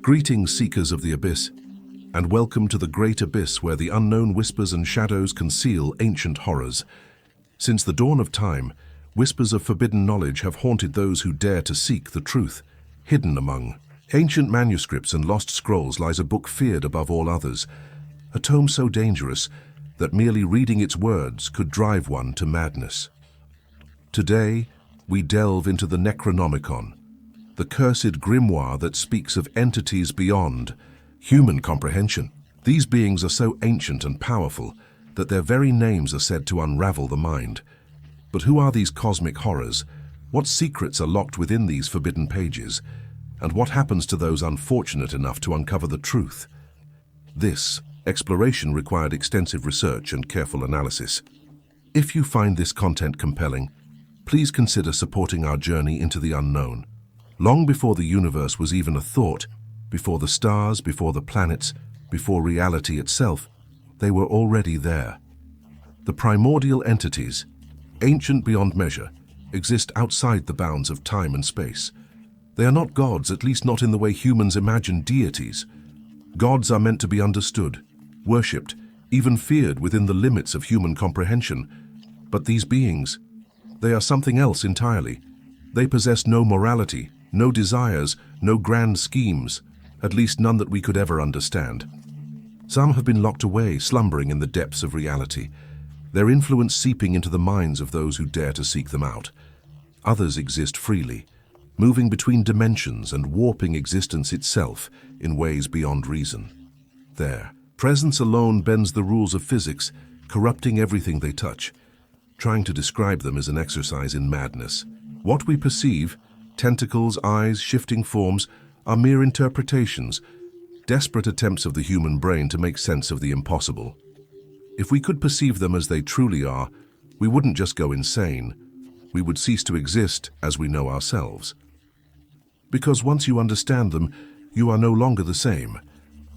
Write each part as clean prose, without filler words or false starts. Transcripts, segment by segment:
Greetings, seekers of the abyss, and welcome to the great abyss where the unknown whispers and shadows conceal ancient horrors. Since the dawn of time, whispers of forbidden knowledge have haunted those who dare to seek the truth. Hidden among ancient manuscripts and lost scrolls lies a book feared above all others, a tome so dangerous that merely reading its words could drive one to madness. Today, we delve into the Necronomicon, the cursed grimoire that speaks of entities beyond human comprehension. These beings are so ancient and powerful that their very names are said to unravel the mind. But who are these cosmic horrors? What secrets are locked within these forbidden pages? And what happens to those unfortunate enough to uncover the truth? This exploration required extensive research and careful analysis. If you find this content compelling, please consider supporting our journey into the unknown. Long before the universe was even a thought, before the stars, before the planets, before reality itself, they were already there. The primordial entities, ancient beyond measure, exist outside the bounds of time and space. They are not gods, at least not in the way humans imagine deities. Gods are meant to be understood, worshipped, even feared within the limits of human comprehension. But these beings, they are something else entirely. They possess no morality, no desires, no grand schemes, at least none that we could ever understand. Some have been locked away, slumbering in the depths of reality, their influence seeping into the minds of those who dare to seek them out. Others exist freely, moving between dimensions and warping existence itself in ways beyond reason. Their presence alone bends the rules of physics, corrupting everything they touch. Trying to describe them is an exercise in madness. What we perceive, tentacles, eyes, shifting forms, are mere interpretations, desperate attempts of the human brain to make sense of the impossible. If we could perceive them as they truly are, we wouldn't just go insane. We would cease to exist as we know ourselves. Because once you understand them, you are no longer the same.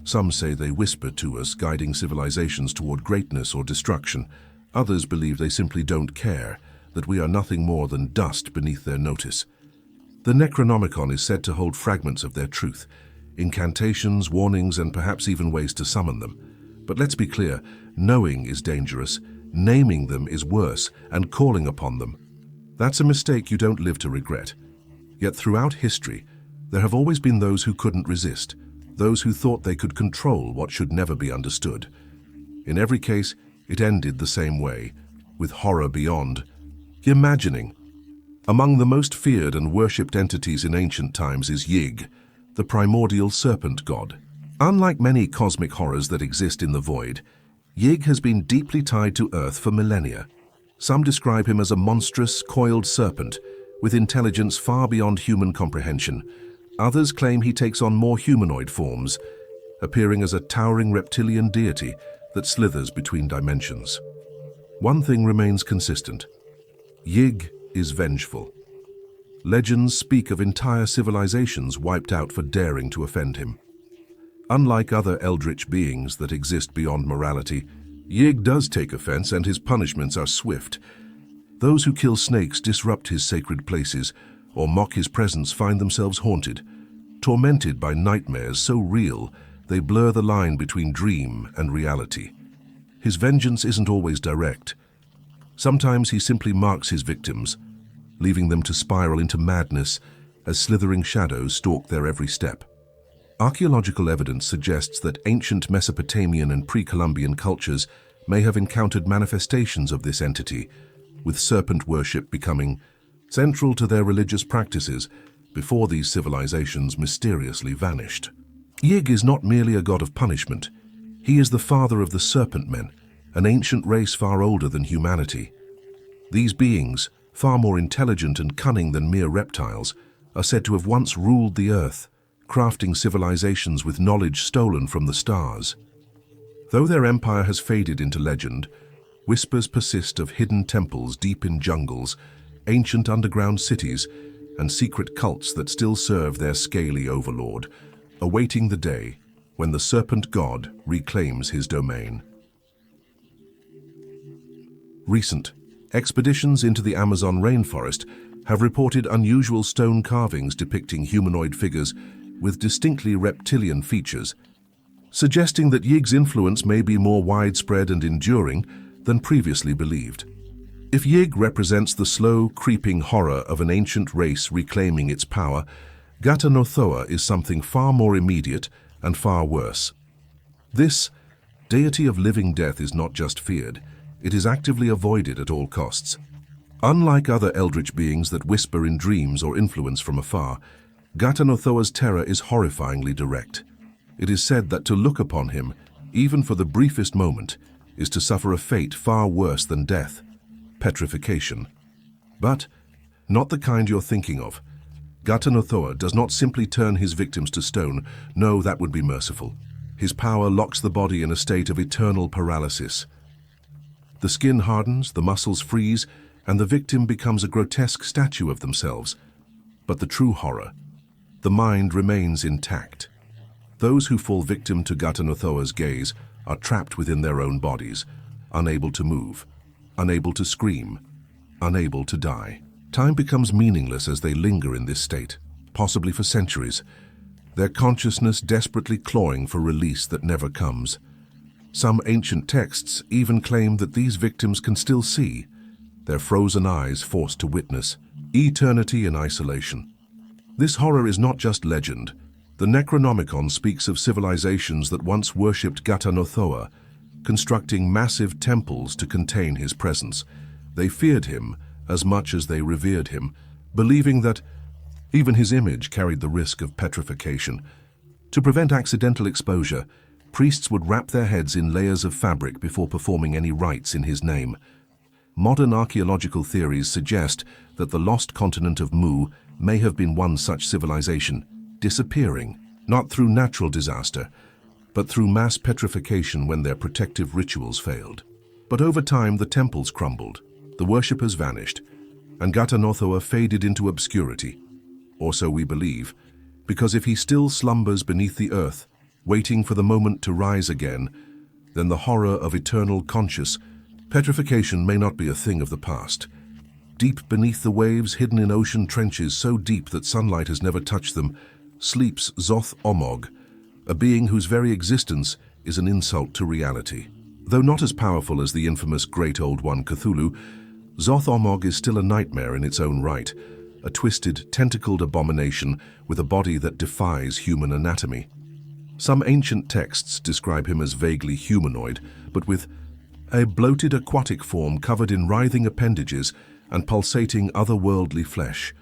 Some say they whisper to us, guiding civilizations toward greatness or destruction. Others believe they simply don't care, that we are nothing more than dust beneath their notice. The Necronomicon is said to hold fragments of their truth, incantations, warnings, and perhaps even ways to summon them. But let's be clear, knowing is dangerous, naming them is worse, and calling upon them. That's a mistake you don't live to regret. Yet throughout history, there have always been those who couldn't resist, those who thought they could control what should never be understood. In every case, it ended the same way, with horror beyond imagining. Among the most feared and worshipped entities in ancient times is Yig, the primordial serpent god. Unlike many cosmic horrors that exist in the void, Yig has been deeply tied to Earth for millennia. Some describe him as a monstrous, coiled serpent, with intelligence far beyond human comprehension. Others claim he takes on more humanoid forms, appearing as a towering reptilian deity that slithers between dimensions. One thing remains consistent. Yig is vengeful. Legends speak of entire civilizations wiped out for daring to offend him. Unlike other eldritch beings that exist beyond morality, Yig does take offense and his punishments are swift. Those who kill snakes disrupt his sacred places or mock his presence find themselves haunted, tormented by nightmares so real they blur the line between dream and reality. His vengeance isn't always direct. Sometimes he simply marks his victims, leaving them to spiral into madness as slithering shadows stalk their every step. Archaeological evidence suggests that ancient Mesopotamian and pre-Columbian cultures may have encountered manifestations of this entity, with serpent worship becoming central to their religious practices before these civilizations mysteriously vanished. Yig is not merely a god of punishment. He is the father of the serpent men, an ancient race far older than humanity. These beings, far more intelligent and cunning than mere reptiles, are said to have once ruled the earth, crafting civilizations with knowledge stolen from the stars. Though their empire has faded into legend, whispers persist of hidden temples deep in jungles, ancient underground cities, and secret cults that still serve their scaly overlord, awaiting the day when the serpent god reclaims his domain. Recent expeditions into the Amazon rainforest have reported unusual stone carvings depicting humanoid figures with distinctly reptilian features, suggesting that Yig's influence may be more widespread and enduring than previously believed. If Yig represents the slow, creeping horror of an ancient race reclaiming its power, Ghatanothoa is something far more immediate and far worse. This deity of living death is not just feared, it is actively avoided at all costs. Unlike other eldritch beings that whisper in dreams or influence from afar, Ghatanothoa's terror is horrifyingly direct. It is said that to look upon him, even for the briefest moment, is to suffer a fate far worse than death, petrification. But not the kind you're thinking of. Ghatanothoa does not simply turn his victims to stone. No, that would be merciful. His power locks the body in a state of eternal paralysis. The skin hardens, the muscles freeze, and the victim becomes a grotesque statue of themselves. But the true horror, the mind remains intact. Those who fall victim to Ghatanothoa's gaze are trapped within their own bodies, unable to move, unable to scream, unable to die. Time becomes meaningless as they linger in this state, possibly for centuries, their consciousness desperately clawing for release that never comes. Some ancient texts even claim that these victims can still see, their frozen eyes forced to witness eternity in isolation. This horror is not just legend. The Necronomicon speaks of civilizations that once worshipped Ghatanothoa, constructing massive temples to contain his presence. They feared him as much as they revered him, believing that even his image carried the risk of petrification. To prevent accidental exposure, priests would wrap their heads in layers of fabric before performing any rites in his name. Modern archaeological theories suggest that the lost continent of Mu may have been one such civilization, disappearing, not through natural disaster, but through mass petrification when their protective rituals failed. But over time, the temples crumbled, the worshippers vanished, and Ghatanothoa faded into obscurity. Or so we believe, because if he still slumbers beneath the earth, waiting for the moment to rise again, then the horror of eternal conscious petrification may not be a thing of the past. Deep beneath the waves, hidden in ocean trenches so deep that sunlight has never touched them, sleeps Zoth-Ommog, a being whose very existence is an insult to reality. Though not as powerful as the infamous Great Old One Cthulhu, Zoth-Ommog is still a nightmare in its own right, a twisted, tentacled abomination with a body that defies human anatomy. Some ancient texts describe him as vaguely humanoid, but with a bloated aquatic form covered in writhing appendages and pulsating otherworldly flesh.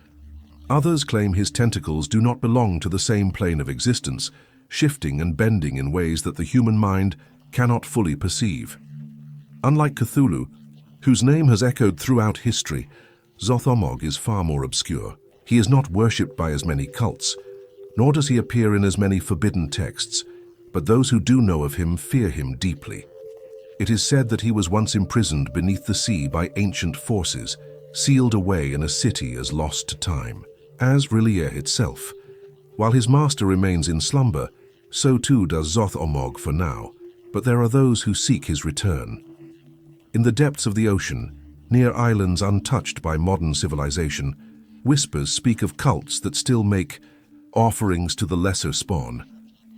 Others claim his tentacles do not belong to the same plane of existence, shifting and bending in ways that the human mind cannot fully perceive. Unlike Cthulhu, whose name has echoed throughout history, Zoth-Ommog is far more obscure. He is not worshipped by as many cults, nor does he appear in as many forbidden texts, but those who do know of him fear him deeply. It is said that he was once imprisoned beneath the sea by ancient forces, sealed away in a city as lost to time, as R'lyeh itself. While his master remains in slumber, so too does Zoth-Ommog for now, but there are those who seek his return. In the depths of the ocean, near islands untouched by modern civilization, whispers speak of cults that still make offerings to the lesser spawn.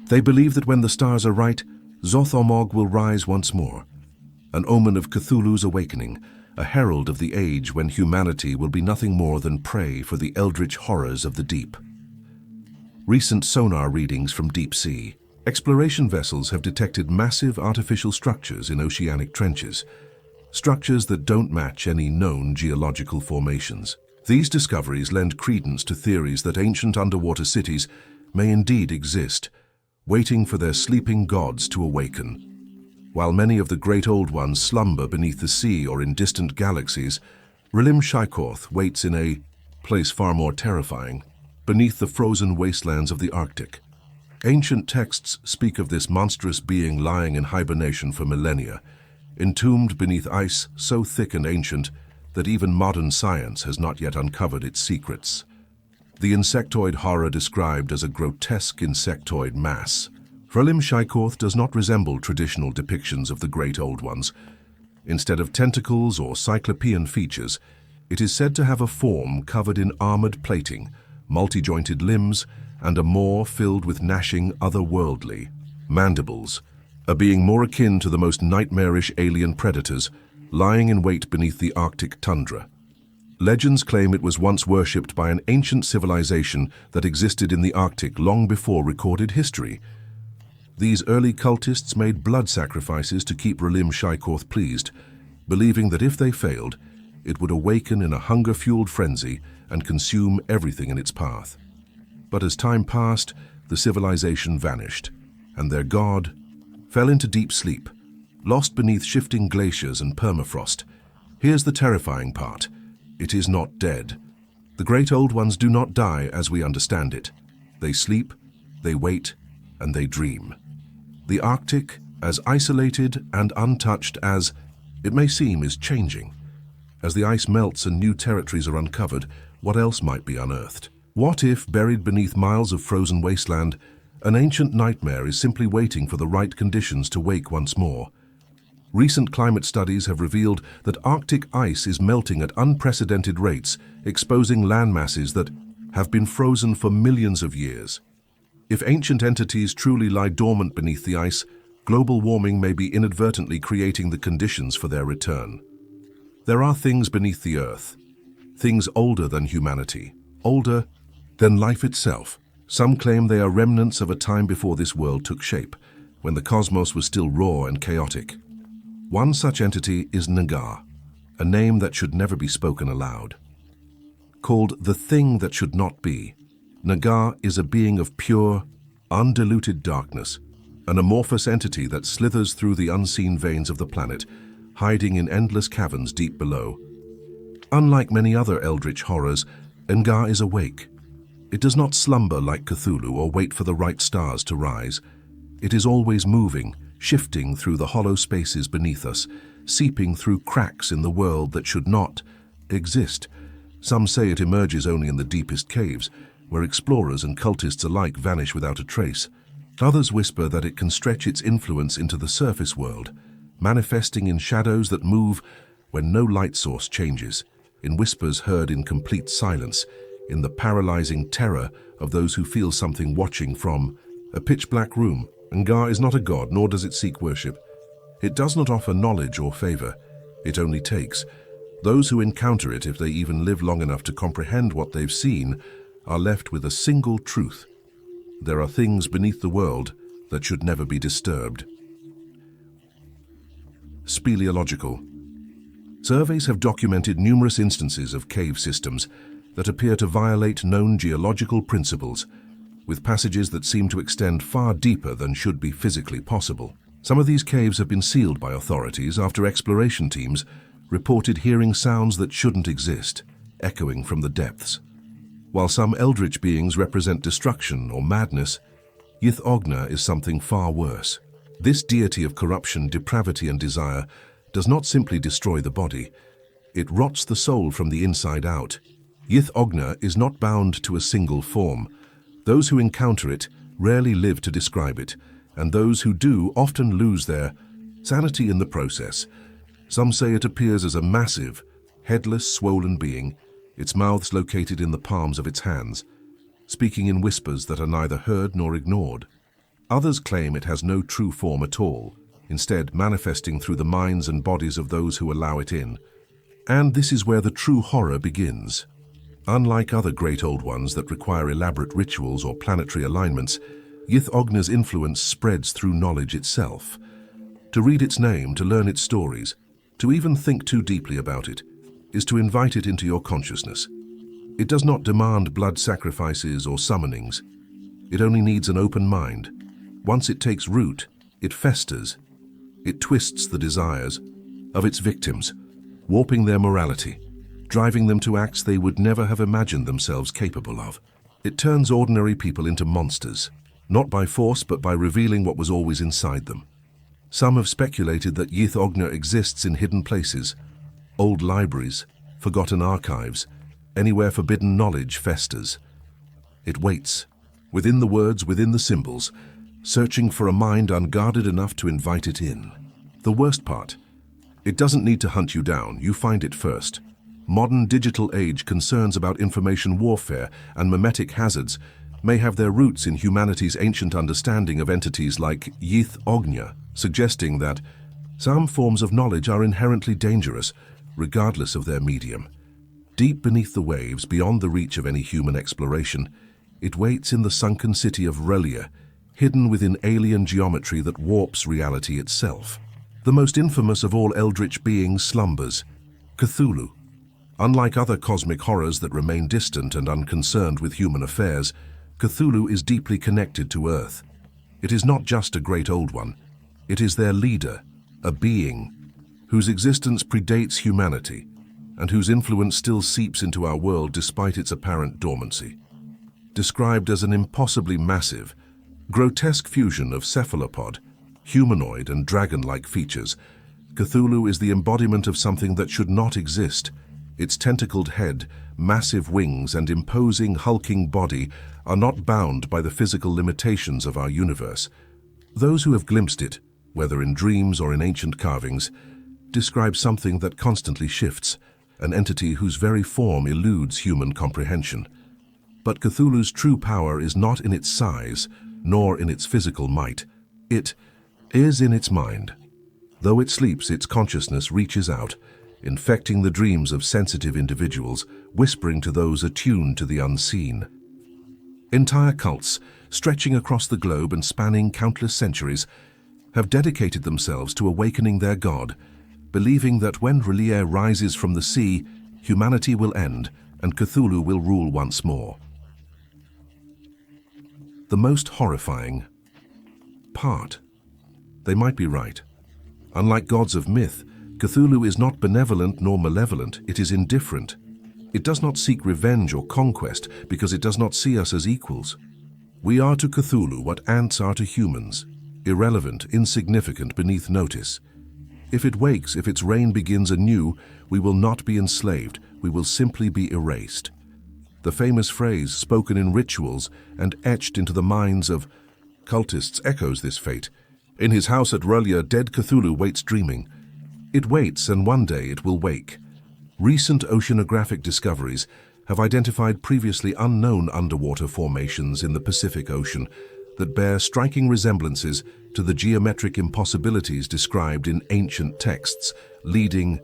They believe that when the stars are right, Zoth-Ommog will rise once more, an omen of Cthulhu's awakening, a herald of the age when humanity will be nothing more than prey for the eldritch horrors of the deep. Recent sonar readings from deep sea. Exploration vessels have detected massive artificial structures in oceanic trenches, structures that don't match any known geological formations. These discoveries lend credence to theories that ancient underwater cities may indeed exist, waiting for their sleeping gods to awaken. While many of the great old ones slumber beneath the sea or in distant galaxies, R'lyeh waits in a place far more terrifying, beneath the frozen wastelands of the Arctic. Ancient texts speak of this monstrous being lying in hibernation for millennia, entombed beneath ice so thick and ancient that even modern science has not yet uncovered its secrets. The insectoid horror described as a grotesque insectoid mass. R'lyeh does not resemble traditional depictions of the great old ones. Instead of tentacles or cyclopean features, it is said to have a form covered in armored plating, multi-jointed limbs, and a maw filled with gnashing otherworldly mandibles, a being more akin to the most nightmarish alien predators, lying in wait beneath the Arctic tundra. Legends claim it was once worshipped by an ancient civilization that existed in the Arctic long before recorded history. These early cultists made blood sacrifices to keep Relim Shaikorth pleased, believing that if they failed, it would awaken in a hunger-fueled frenzy and consume everything in its path. But as time passed, the civilization vanished, and their god fell into deep sleep, lost beneath shifting glaciers and permafrost. Here's the terrifying part. It is not dead. The great old ones do not die as we understand it. They sleep, they wait, and they dream. The Arctic, as isolated and untouched as it may seem, is changing. As the ice melts and new territories are uncovered, what else might be unearthed? What if, buried beneath miles of frozen wasteland, an ancient nightmare is simply waiting for the right conditions to wake once more? Recent climate studies have revealed that Arctic ice is melting at unprecedented rates, exposing landmasses that have been frozen for millions of years. If ancient entities truly lie dormant beneath the ice, global warming may be inadvertently creating the conditions for their return. There are things beneath the earth, things older than humanity, older than life itself. Some claim they are remnants of a time before this world took shape, when the cosmos was still raw and chaotic. One such entity is Naga, a name that should never be spoken aloud. Called the thing that should not be, Naga is a being of pure, undiluted darkness, an amorphous entity that slithers through the unseen veins of the planet, hiding in endless caverns deep below. Unlike many other eldritch horrors, Naga is awake. It does not slumber like Cthulhu or wait for the right stars to rise. It is always moving, shifting through the hollow spaces beneath us, seeping through cracks in the world that should not exist. Some say it emerges only in the deepest caves, where explorers and cultists alike vanish without a trace. Others whisper that it can stretch its influence into the surface world, manifesting in shadows that move when no light source changes, in whispers heard in complete silence, in the paralyzing terror of those who feel something watching from a pitch-black room. Naga is not a god, nor does it seek worship. It does not offer knowledge or favor. It only takes. Those who encounter it, if they even live long enough to comprehend what they've seen, are left with a single truth. There are things beneath the world that should never be disturbed. Speleological. Surveys have documented numerous instances of cave systems that appear to violate known geological principles, with passages that seem to extend far deeper than should be physically possible. Some of these caves have been sealed by authorities after exploration teams reported hearing sounds that shouldn't exist, echoing from the depths. While some eldritch beings represent destruction or madness, Zoth-Ommog is something far worse. This deity of corruption, depravity, and desire does not simply destroy the body. It rots the soul from the inside out. Zoth-Ommog is not bound to a single form. Those who encounter it rarely live to describe it, and those who do often lose their sanity in the process. Some say it appears as a massive, headless, swollen being, its mouths located in the palms of its hands, speaking in whispers that are neither heard nor ignored. Others claim it has no true form at all, instead manifesting through the minds and bodies of those who allow it in. And this is where the true horror begins. Unlike other great old ones that require elaborate rituals or planetary alignments, Zoth-Ommog's influence spreads through knowledge itself. To read its name, to learn its stories, to even think too deeply about it, is to invite it into your consciousness. It does not demand blood sacrifices or summonings. It only needs an open mind. Once it takes root, it festers. It twists the desires of its victims, warping their morality, driving them to acts they would never have imagined themselves capable of. It turns ordinary people into monsters, not by force but by revealing what was always inside them. Some have speculated that Zoth-Ommog exists in hidden places, old libraries, forgotten archives, anywhere forbidden knowledge festers. It waits, within the words, within the symbols, searching for a mind unguarded enough to invite it in. The worst part, it doesn't need to hunt you down, you find it first. Modern digital age concerns about information warfare and memetic hazards may have their roots in humanity's ancient understanding of entities like Zoth-Ommog, suggesting that some forms of knowledge are inherently dangerous, regardless of their medium. Deep beneath the waves, beyond the reach of any human exploration, it waits in the sunken city of R'lyeh, hidden within alien geometry that warps reality itself. The most infamous of all eldritch beings slumbers, Cthulhu. Unlike other cosmic horrors that remain distant and unconcerned with human affairs, Cthulhu is deeply connected to Earth. It is not just a great old one. It is their leader, a being whose existence predates humanity and whose influence still seeps into our world despite its apparent dormancy. Described as an impossibly massive, grotesque fusion of cephalopod, humanoid and dragon-like features, Cthulhu is the embodiment of something that should not exist. Its tentacled head, massive wings, and imposing, hulking body are not bound by the physical limitations of our universe. Those who have glimpsed it, whether in dreams or in ancient carvings, describe something that constantly shifts, an entity whose very form eludes human comprehension. But Cthulhu's true power is not in its size, nor in its physical might. It is in its mind. Though it sleeps, its consciousness reaches out, infecting the dreams of sensitive individuals, whispering to those attuned to the unseen. Entire cults, stretching across the globe and spanning countless centuries, have dedicated themselves to awakening their god, believing that when R'lyeh rises from the sea, humanity will end and Cthulhu will rule once more. The most horrifying part. They might be right. Unlike gods of myth, Cthulhu is not benevolent nor malevolent, it is indifferent. It does not seek revenge or conquest because it does not see us as equals. We are to Cthulhu what ants are to humans, irrelevant, insignificant, beneath notice. If it wakes, if its reign begins anew, we will not be enslaved, we will simply be erased. The famous phrase, spoken in rituals and etched into the minds of cultists, echoes this fate. In his house at R'lyeh, dead Cthulhu waits dreaming. It waits, and one day it will wake. Recent oceanographic discoveries have identified previously unknown underwater formations in the Pacific Ocean that bear striking resemblances to the geometric impossibilities described in ancient texts, leading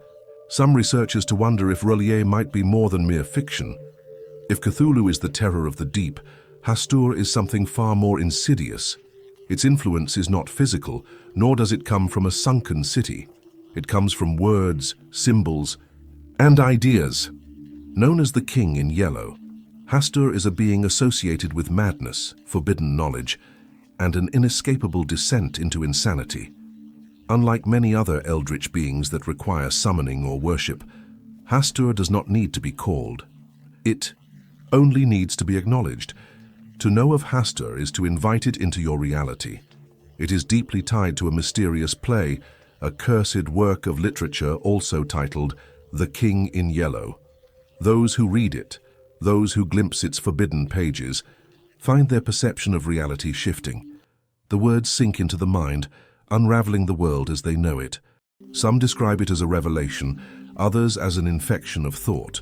some researchers to wonder if R'lyeh might be more than mere fiction. If Cthulhu is the terror of the deep, Hastur is something far more insidious. Its influence is not physical, nor does it come from a sunken city. It comes from words, symbols, and ideas. Known as the King in Yellow, Hastur is a being associated with madness, forbidden knowledge, and an inescapable descent into insanity. Unlike many other eldritch beings that require summoning or worship, Hastur does not need to be called. It only needs to be acknowledged. To know of Hastur is to invite it into your reality. It is deeply tied to a mysterious play, a cursed work of literature also titled The King in Yellow. Those who read it, those who glimpse its forbidden pages, find their perception of reality shifting. The words sink into the mind, unraveling the world as they know it. Some describe it as a revelation, others as an infection of thought.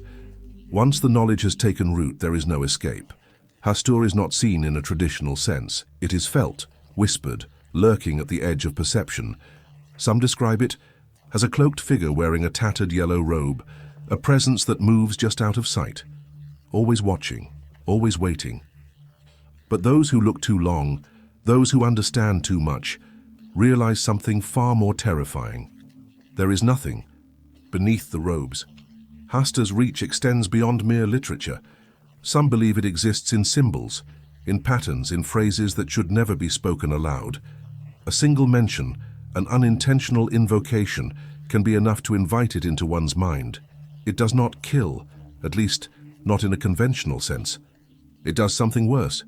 Once the knowledge has taken root, there is no escape. Hastur is not seen in a traditional sense. It is felt, whispered, lurking at the edge of perception. Some describe it as a cloaked figure wearing a tattered yellow robe, a presence that moves just out of sight, always watching, always waiting. But those who look too long, those who understand too much, realize something far more terrifying. There is nothing beneath the robes. Hastur's reach extends beyond mere literature. Some believe it exists in symbols, in patterns, in phrases that should never be spoken aloud. A single mention, an unintentional invocation, can be enough to invite it into one's mind. It does not kill, at least not in a conventional sense. It does something worse.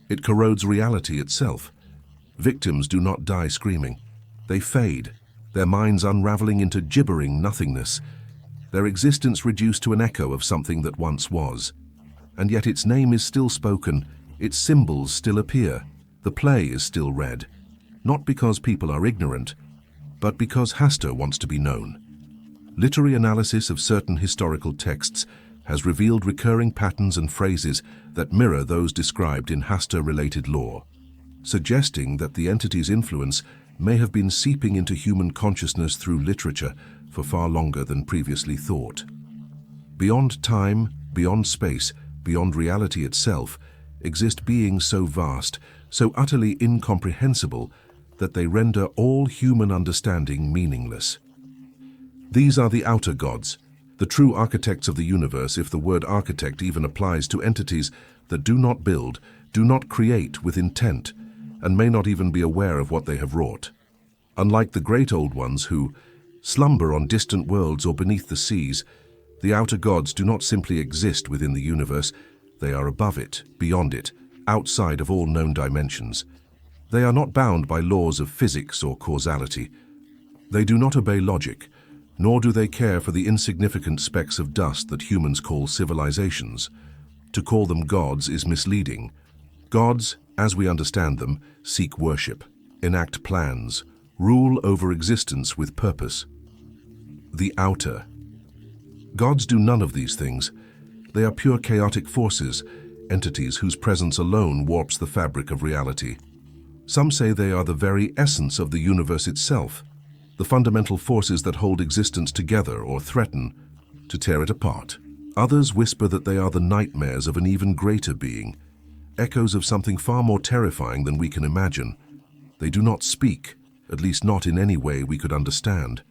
It corrodes reality itself. Victims do not die screaming. They fade, their minds unraveling into gibbering nothingness, their existence reduced to an echo of something that once was. And yet its name is still spoken, its symbols still appear, the play is still read. Not because people are ignorant, but because Hastur wants to be known. Literary analysis of certain historical texts has revealed recurring patterns and phrases that mirror those described in Hasta-related lore, suggesting that the entity's influence may have been seeping into human consciousness through literature for far longer than previously thought. Beyond time, beyond space, beyond reality itself, exist beings so vast, so utterly incomprehensible, that they render all human understanding meaningless. These are the outer gods, the true architects of the universe, if the word architect even applies to entities that do not build, do not create with intent, and may not even be aware of what they have wrought. Unlike the great old ones who slumber on distant worlds or beneath the seas, the outer gods do not simply exist within the universe, they are above it, beyond it, outside of all known dimensions. They are not bound by laws of physics or causality. They do not obey logic, nor do they care for the insignificant specks of dust that humans call civilizations. To call them gods is misleading. Gods, as we understand them, seek worship, enact plans, rule over existence with purpose. The outer. Gods do none of these things. They are pure chaotic forces, entities whose presence alone warps the fabric of reality. Some say they are the very essence of the universe itself, the fundamental forces that hold existence together or threaten to tear it apart. Others whisper that they are the nightmares of an even greater being, echoes of something far more terrifying than we can imagine. They do not speak, at least not in any way we could understand.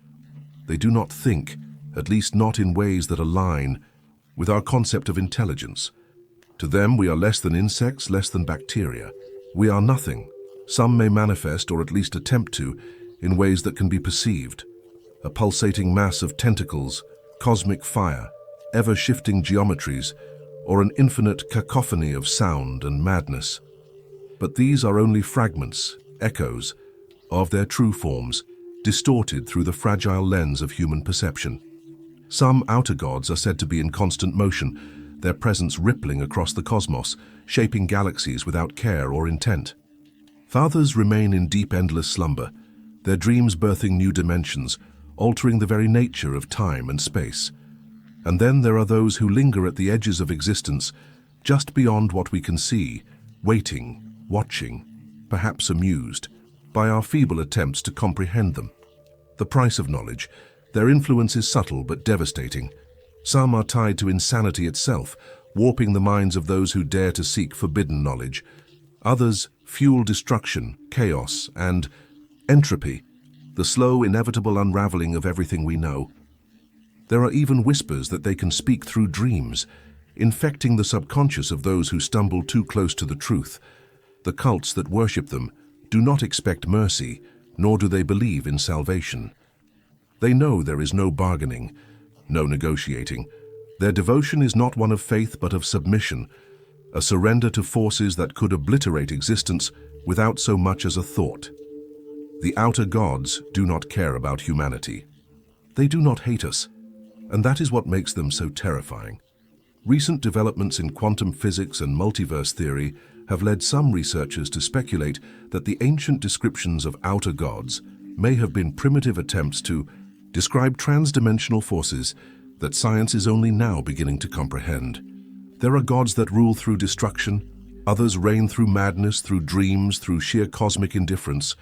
They do not think, at least not in ways that align with our concept of intelligence. To them, we are less than insects, less than bacteria. We are nothing. Some may manifest, or at least attempt to, in ways that can be perceived. A pulsating mass of tentacles, cosmic fire, ever-shifting geometries, or an infinite cacophony of sound and madness. But these are only fragments, echoes, of their true forms, distorted through the fragile lens of human perception. Some outer gods are said to be in constant motion, their presence rippling across the cosmos, shaping galaxies without care or intent. Others remain in deep, endless slumber, their dreams birthing new dimensions, altering the very nature of time and space. And then there are those who linger at the edges of existence, just beyond what we can see, waiting, watching, perhaps amused, by our feeble attempts to comprehend them. The price of knowledge. Their influence is subtle but devastating. Some are tied to insanity itself, warping the minds of those who dare to seek forbidden knowledge. Others fuel destruction, chaos, and entropy, the slow, inevitable unraveling of everything we know. There are even whispers that they can speak through dreams, infecting the subconscious of those who stumble too close to the truth. The cults that worship them do not expect mercy, nor do they believe in salvation. They know there is no bargaining, no negotiating. Their devotion is not one of faith but of submission, a surrender to forces that could obliterate existence without so much as a thought. The outer gods do not care about humanity. They do not hate us, and that is what makes them so terrifying. Recent developments in quantum physics and multiverse theory have led some researchers to speculate that the ancient descriptions of outer gods may have been primitive attempts to describe transdimensional forces that science is only now beginning to comprehend. There are gods that rule through destruction, others reign through madness, through dreams, through sheer cosmic indifference.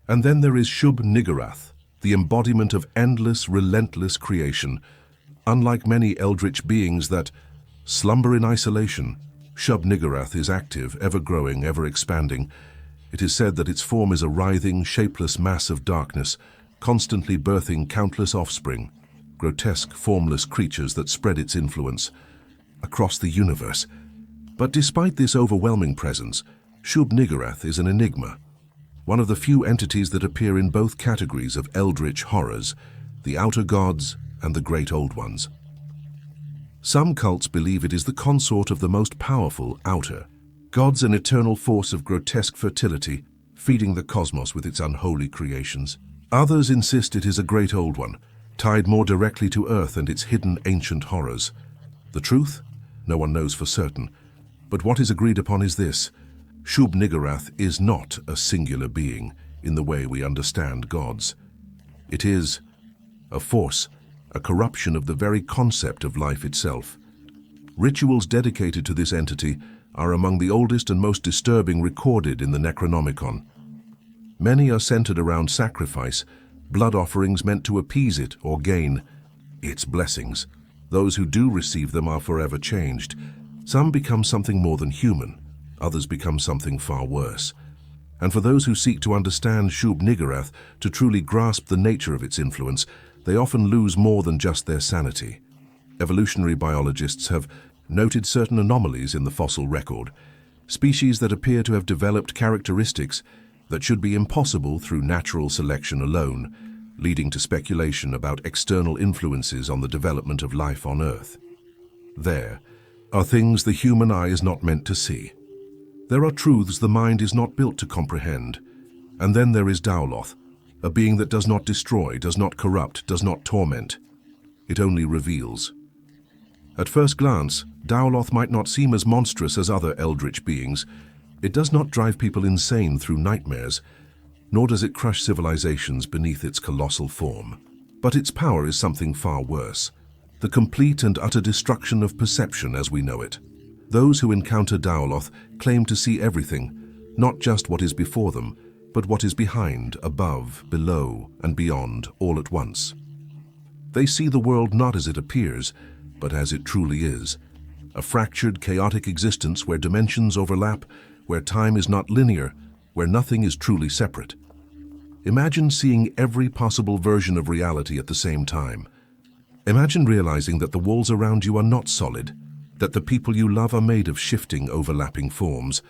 And then there is Shub-Niggurath, the embodiment of endless, relentless creation. Unlike many eldritch beings that slumber in isolation, Shub-Niggurath is active, ever-growing, ever-expanding. It is said that its form is a writhing, shapeless mass of darkness, constantly birthing countless offspring, grotesque, formless creatures that spread its influence across the universe. But despite this overwhelming presence, Shub-Niggurath is an enigma, one of the few entities that appear in both categories of eldritch horrors, the outer gods and the great old ones. Some cults believe it is the consort of the most powerful outer gods, an eternal force of grotesque fertility, feeding the cosmos with its unholy creations. Others insist it is a great old one, tied more directly to Earth and its hidden ancient horrors. The truth? No one knows for certain. But what is agreed upon is this: Shub-Niggurath is not a singular being in the way we understand gods. It is a force, a corruption of the very concept of life itself, Rituals dedicated to this entity are among the oldest and most disturbing recorded in the Necronomicon. Many are centered around sacrifice, blood offerings meant to appease it or gain its blessings. Those who do receive them are forever changed. Some become something more than human, others become something far worse. And for those who seek to understand Shub-Niggurath, to truly grasp the nature of its influence, they often lose more than just their sanity. Evolutionary biologists have noted certain anomalies in the fossil record, species that appear to have developed characteristics that should be impossible through natural selection alone, leading to speculation about external influences on the development of life on Earth. There are things the human eye is not meant to see. There are truths the mind is not built to comprehend. And then there is Daoloth, a being that does not destroy, does not corrupt, does not torment. It only reveals. At first glance, Daoloth might not seem as monstrous as other eldritch beings. It does not drive people insane through nightmares, nor does it crush civilizations beneath its colossal form. But its power is something far worse, the complete and utter destruction of perception as we know it. Those who encounter Daoloth claim to see everything, not just what is before them, but what is behind, above, below, and beyond, all at once. They see the world not as it appears, but as it truly is. A fractured, chaotic existence where dimensions overlap, where time is not linear, where nothing is truly separate. Imagine seeing every possible version of reality at the same time. Imagine realizing that the walls around you are not solid, that the people you love are made of shifting, overlapping forms,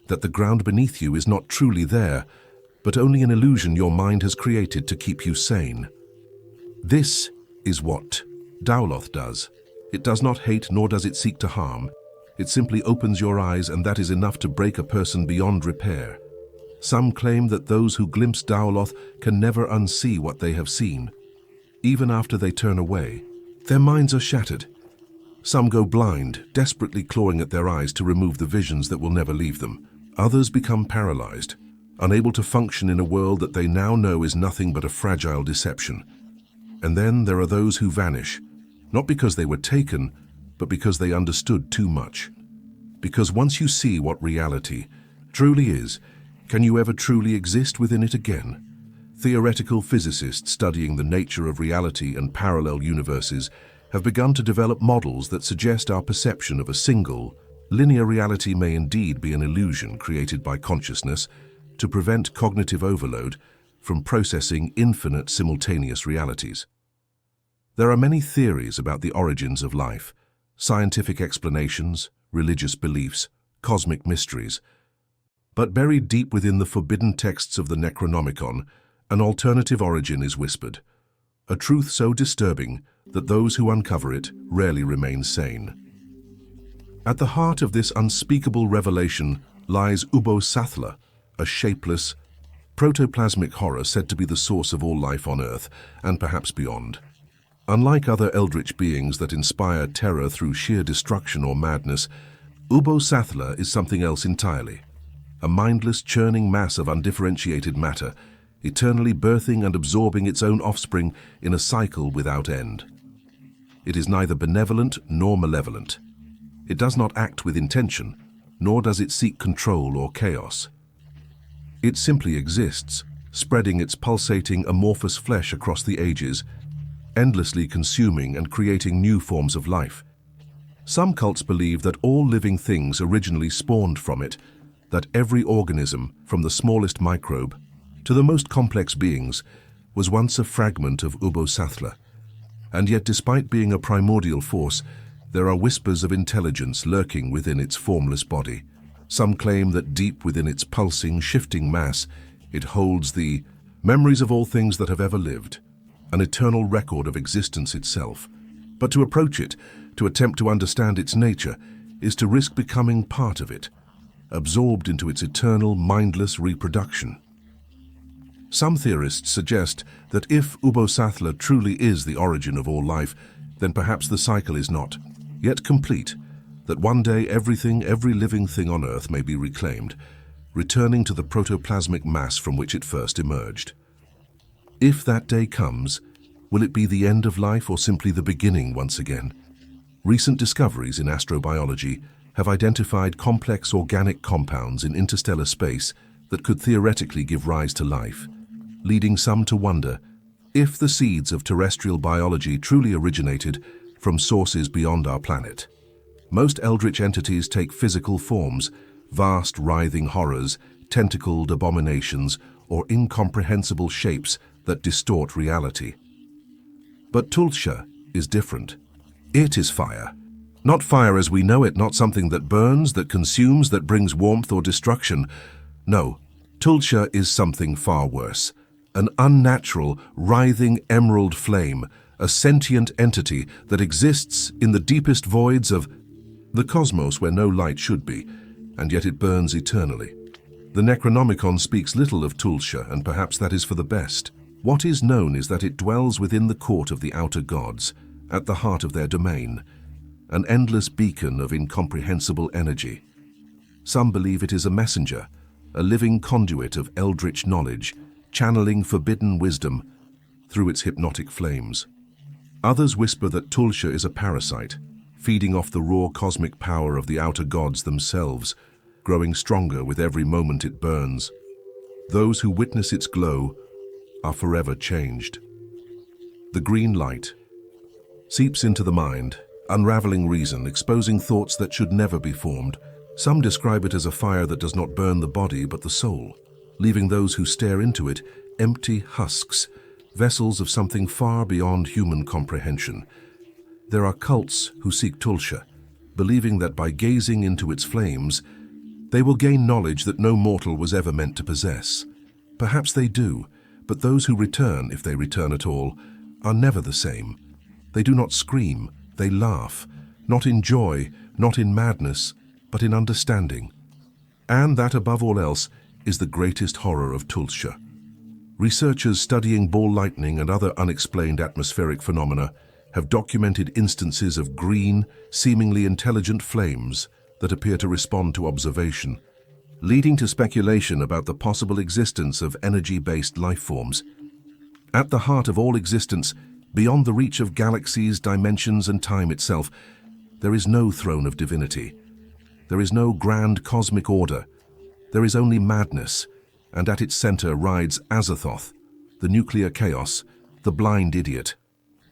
that the ground beneath you is not truly there, but only an illusion your mind has created to keep you sane. This is what Daoloth does. It does not hate, nor does it seek to harm. It simply opens your eyes, and that is enough to break a person beyond repair. Some claim that those who glimpse Daoloth can never unsee what they have seen. Even after they turn away, their minds are shattered. Some go blind, desperately clawing at their eyes to remove the visions that will never leave them. Others become paralyzed, unable to function in a world that they now know is nothing but a fragile deception. And then there are those who vanish, not because they were taken, but because they understood too much. Because once you see what reality truly is, can you ever truly exist within it again? Theoretical physicists studying the nature of reality and parallel universes have begun to develop models that suggest our perception of a single, linear reality may indeed be an illusion created by consciousness to prevent cognitive overload from processing infinite simultaneous realities. There are many theories about the origins of life, scientific explanations, religious beliefs, cosmic mysteries. But buried deep within the forbidden texts of the Necronomicon, an alternative origin is whispered, a truth so disturbing that those who uncover it rarely remain sane. At the heart of this unspeakable revelation lies Ubo-Sathla, a shapeless, protoplasmic horror said to be the source of all life on Earth, and perhaps beyond. Unlike other eldritch beings that inspire terror through sheer destruction or madness, Ubo-Sathla is something else entirely. A mindless, churning mass of undifferentiated matter, eternally birthing and absorbing its own offspring in a cycle without end. It is neither benevolent nor malevolent. It does not act with intention, nor does it seek control or chaos. It simply exists, spreading its pulsating, amorphous flesh across the ages, endlessly consuming and creating new forms of life. Some cults believe that all living things originally spawned from it, that every organism, from the smallest microbe to the most complex beings, was once a fragment of Ubo-Sathla. And yet, despite being a primordial force, there are whispers of intelligence lurking within its formless body. Some claim that deep within its pulsing, shifting mass, it holds the memories of all things that have ever lived, an eternal record of existence itself. But to approach it, to attempt to understand its nature, is to risk becoming part of it, absorbed into its eternal, mindless reproduction. Some theorists suggest that if Ubo-Sathla truly is the origin of all life, then perhaps the cycle is not yet complete, that one day everything, every living thing on Earth may be reclaimed, returning to the protoplasmic mass from which it first emerged. If that day comes, will it be the end of life or simply the beginning once again? Recent discoveries in astrobiology have identified complex organic compounds in interstellar space that could theoretically give rise to life, leading some to wonder if the seeds of terrestrial biology truly originated from sources beyond our planet. Most eldritch entities take physical forms, vast writhing horrors, tentacled abominations, or incomprehensible shapes that distort reality. But Tulsha is different. It is fire. Not fire as we know it, not something that burns, that consumes, that brings warmth or destruction. No, Tulsha is something far worse. An unnatural, writhing emerald flame, a sentient entity that exists in the deepest voids of the cosmos where no light should be, and yet it burns eternally. The Necronomicon speaks little of Tulsha, and perhaps that is for the best. What is known is that it dwells within the court of the outer gods, at the heart of their domain, an endless beacon of incomprehensible energy. Some believe it is a messenger, a living conduit of eldritch knowledge, channeling forbidden wisdom through its hypnotic flames. Others whisper that Tulsha is a parasite, feeding off the raw cosmic power of the outer gods themselves, growing stronger with every moment it burns. Those who witness its glow are forever changed. The green light seeps into the mind, unraveling reason, exposing thoughts that should never be formed. Some describe it as a fire that does not burn the body but the soul, leaving those who stare into it empty husks, vessels of something far beyond human comprehension. There are cults who seek Tulsha, believing that by gazing into its flames, they will gain knowledge that no mortal was ever meant to possess. Perhaps they do, but those who return, if they return at all, are never the same. They do not scream, they laugh, not in joy, not in madness, but in understanding. And that, above all else, is the greatest horror of Tulsha. Researchers studying ball lightning and other unexplained atmospheric phenomena have documented instances of green, seemingly intelligent flames that appear to respond to observation, leading to speculation about the possible existence of energy-based life forms. At the heart of all existence, beyond the reach of galaxies, dimensions, and time itself, there is no throne of divinity. There is no grand cosmic order. There is only madness, and at its center rides Azathoth, the nuclear chaos, the blind idiot.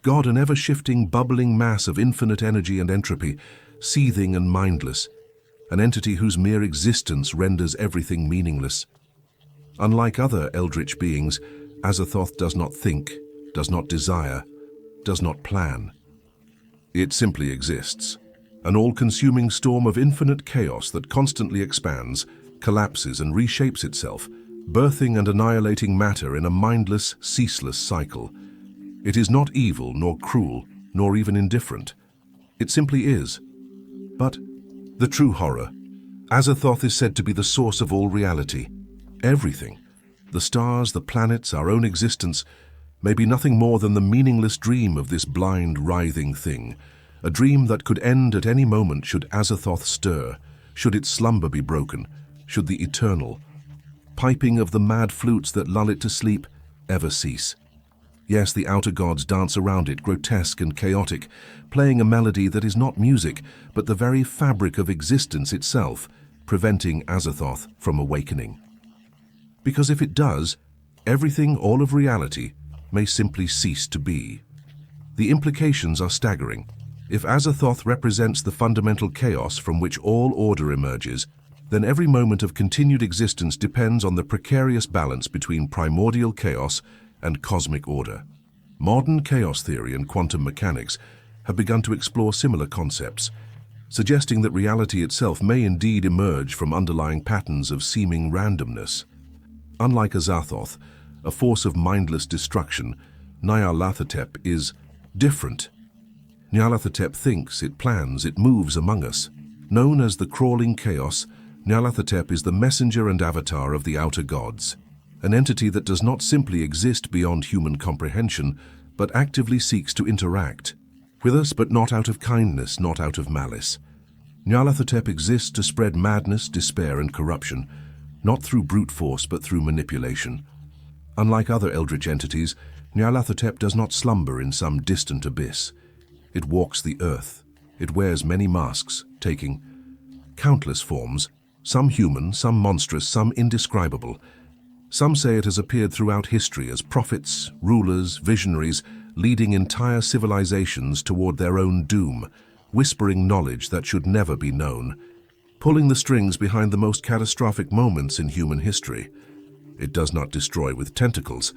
God, an ever-shifting, bubbling mass of infinite energy and entropy, seething and mindless, an entity whose mere existence renders everything meaningless. Unlike other eldritch beings, Azathoth does not think, does not desire, does not plan. It simply exists, an all-consuming storm of infinite chaos that constantly expands, collapses and reshapes itself, birthing and annihilating matter in a mindless, ceaseless cycle. It is not evil, nor cruel, nor even indifferent. It simply is. But the true horror, Azathoth is said to be the source of all reality. Everything, the stars, the planets, our own existence, may be nothing more than the meaningless dream of this blind, writhing thing, a dream that could end at any moment should Azathoth stir, should its slumber be broken, should the eternal piping of the mad flutes that lull it to sleep ever cease. Yes, the outer gods dance around it, grotesque and chaotic, playing a melody that is not music, but the very fabric of existence itself, preventing Azathoth from awakening. Because if it does, everything, all of reality, may simply cease to be. The implications are staggering. If Azathoth represents the fundamental chaos from which all order emerges, then every moment of continued existence depends on the precarious balance between primordial chaos and cosmic order. Modern chaos theory and quantum mechanics have begun to explore similar concepts, suggesting that reality itself may indeed emerge from underlying patterns of seeming randomness. Unlike Azathoth, a force of mindless destruction, Nyarlathotep is different. Nyarlathotep thinks, it plans, it moves among us. Known as the crawling chaos, Nyarlathotep is the messenger and avatar of the outer gods, an entity that does not simply exist beyond human comprehension, but actively seeks to interact with us, but not out of kindness, not out of malice. Nyarlathotep exists to spread madness, despair, and corruption, not through brute force, but through manipulation. Unlike other eldritch entities, Nyarlathotep does not slumber in some distant abyss. It walks the earth, It wears many masks, taking countless forms, some human, some monstrous, some indescribable. Some say it has appeared throughout history as prophets, rulers, visionaries, leading entire civilizations toward their own doom, whispering knowledge that should never be known, pulling the strings behind the most catastrophic moments in human history. It does not destroy with tentacles,